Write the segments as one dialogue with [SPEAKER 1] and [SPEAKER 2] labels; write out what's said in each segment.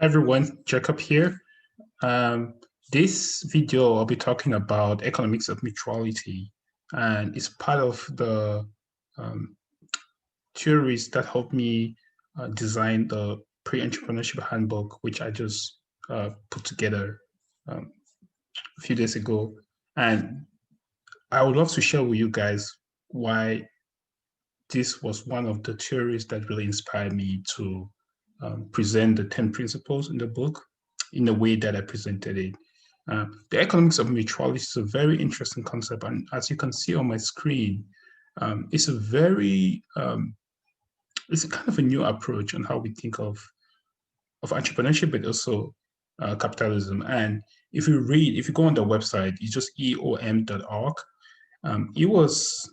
[SPEAKER 1] Everyone, Jacob here. Um, this video, I'll be talking about economics of mutuality, and it's part of the um, theories that helped me design the Pre-Entrepreneurship Handbook, which I just put together um, a few days ago. And I would love to share with you guys why this was one of the theories that really inspired me to present the 10 principles in the book in the way that I presented it. The economics of mutuality is a very interesting concept. And as you can see on my screen, it's a very, it's a kind of a new approach on how we think of entrepreneurship, but also capitalism. And if you go on the website, it's just eom.org. It was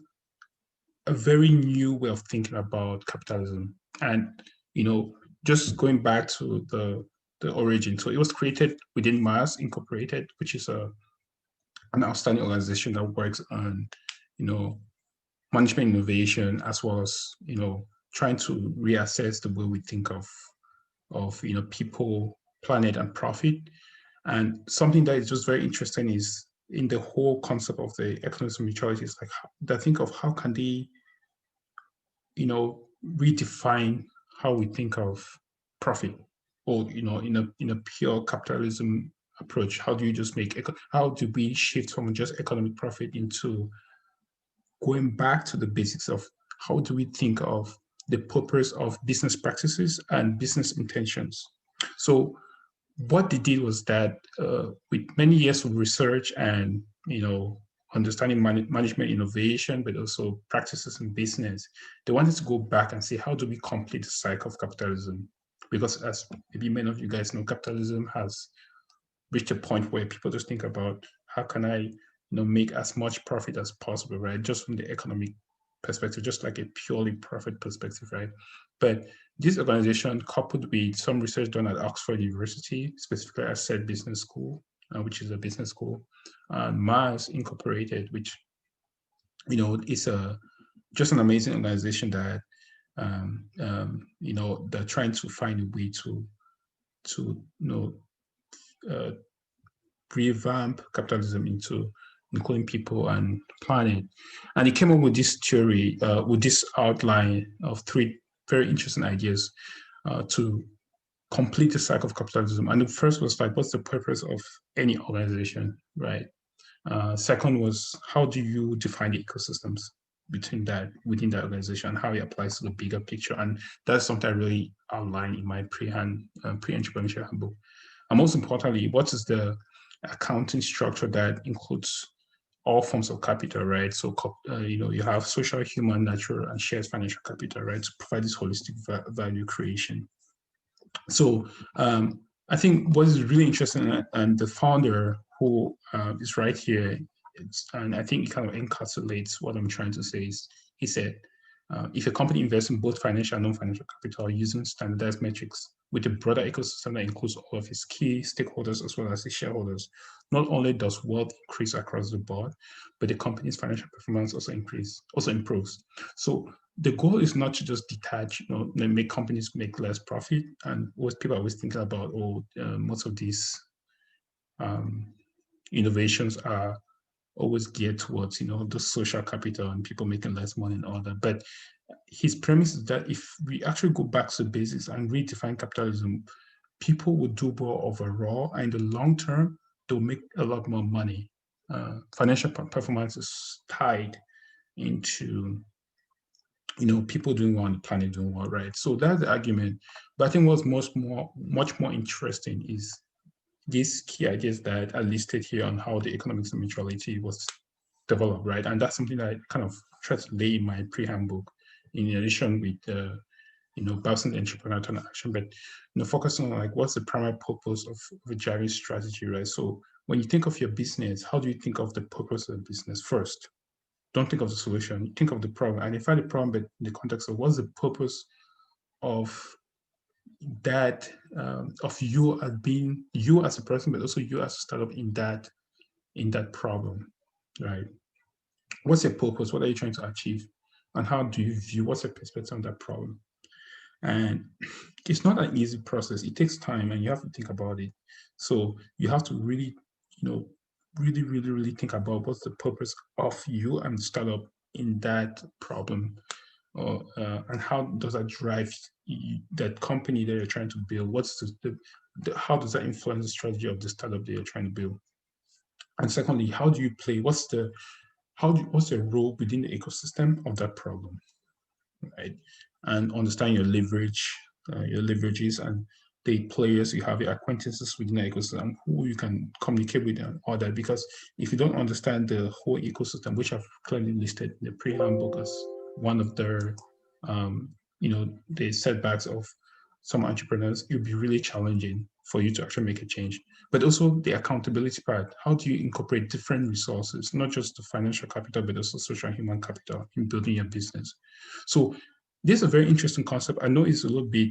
[SPEAKER 1] a very new way of thinking about capitalism. And, just going back to the origin. So it was created within Mars Incorporated, which is an outstanding organization that works on, management innovation, as well as, trying to reassess the way we think of people, planet, and profit. And something that is just very interesting is in the whole concept of the economics of mutuality is like that think of how can they redefine how we think of profit, or in a pure capitalism approach. How do you just how do we shift from just economic profit into going back to the basics of how do we think of the purpose of business practices and business intentions? So what they did was that with many years of research and understanding management innovation, but also practices in business, they wanted to go back and say, how do we complete the cycle of capitalism? Because as maybe many of you guys know, capitalism has reached a point where people just think about how can I make as much profit as possible, right? Just from the economic perspective, just like a purely profit perspective, right? But this organization, coupled with some research done at Oxford University, specifically at Said Business School, which is a business school, and Mars Incorporated, which is just an amazing organization that they're trying to find a way to revamp capitalism into including people and planet. And he came up with this theory, with this outline of three very interesting ideas to complete the cycle of capitalism. And the first was like, what's the purpose of any organization, right? Second was, how do you define the ecosystems within that organization, how it applies to the bigger picture? And that's something I really outlined in my pre-entrepreneurship handbook. And most importantly, what is the accounting structure that includes all forms of capital, right? So, you have social, human, natural, and shared financial capital, right, to provide this holistic value creation. So, I think what is really interesting, and the founder who is right here, and I think it kind of encapsulates what I'm trying to say, is he said, if a company invests in both financial and non-financial capital using standardized metrics with a broader ecosystem that includes all of its key stakeholders as well as its shareholders, not only does wealth increase across the board, but the company's financial performance also improves. So the goal is not to just detach, make companies make less profit. And what people are always thinking about, most of these innovations are always geared towards, the social capital and people making less money and all that. But his premise is that if we actually go back to the basics and redefine capitalism, people will do more overall, and in the long term, they'll make a lot more money. Financial performance is tied into people doing well and the planet doing well, right? So that's the argument. But I think what's much more interesting is these key ideas that are listed here on how the economics of mutuality was developed, right? And that's something that I kind of try to lay in my pre-handbook, in addition with balancing the entrepreneur to action, but focusing on like what's the primary purpose of a driving strategy, right? So when you think of your business, how do you think of the purpose of the business first? Don't think of the solution. Think of the problem. Identify the problem, but in the context of what's the purpose of that, of you as being you as a person, but also you as a startup in that problem, right? What's your purpose? What are you trying to achieve? And how do you view, what's your perspective on that problem? And it's not an easy process. It takes time and you have to think about it. So you have to really, really think about what's the purpose of you and startup in that problem, or and how does that drive that company that you're trying to build? What's how does that influence the strategy of the startup that you're trying to build? And secondly, how do you play? What's the role within the ecosystem of that problem, right? And understand your leverages, and the players you have, your acquaintances within the ecosystem, who you can communicate with and all that. Because if you don't understand the whole ecosystem, which I've clearly listed in the pre-handbook as one of the, the setbacks of some entrepreneurs, it'll be really challenging for you to actually make a change. But also the accountability part. How do you incorporate different resources, not just the financial capital, but also social and human capital in building your business? So this is a very interesting concept. I know it's a little bit,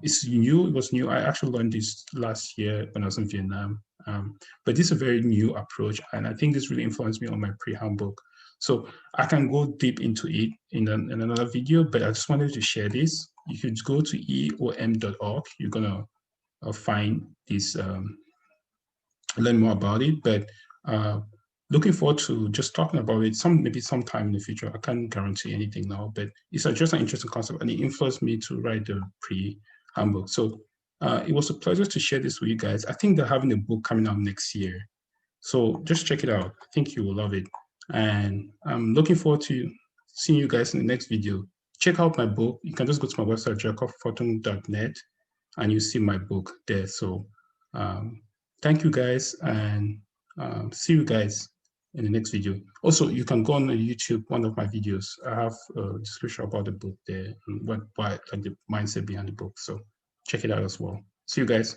[SPEAKER 1] it's new, it was new. I actually learned this last year when I was in Vietnam. But this is a very new approach. And I think this really influenced me on my pre-handbook. So I can go deep into it in another video, but I just wanted to share this. You could go to eom.org. You're going to find this, learn more about it. But looking forward to just talking about it maybe sometime in the future. I can't guarantee anything now, but it's just an interesting concept, and it influenced me to write the pre-handbook. So it was a pleasure to share this with you guys. I think they're having a book coming out next year. So just check it out. I think you will love it. And I'm looking forward to seeing you guys in the next video. Check out my book. You can just go to my website, jacobfortune.net, and you see my book there. So thank you guys, and see you guys in the next video. Also, you can go on YouTube, one of my videos. I have a description about the book there and why, like the mindset behind the book. So check it out as well. See you guys.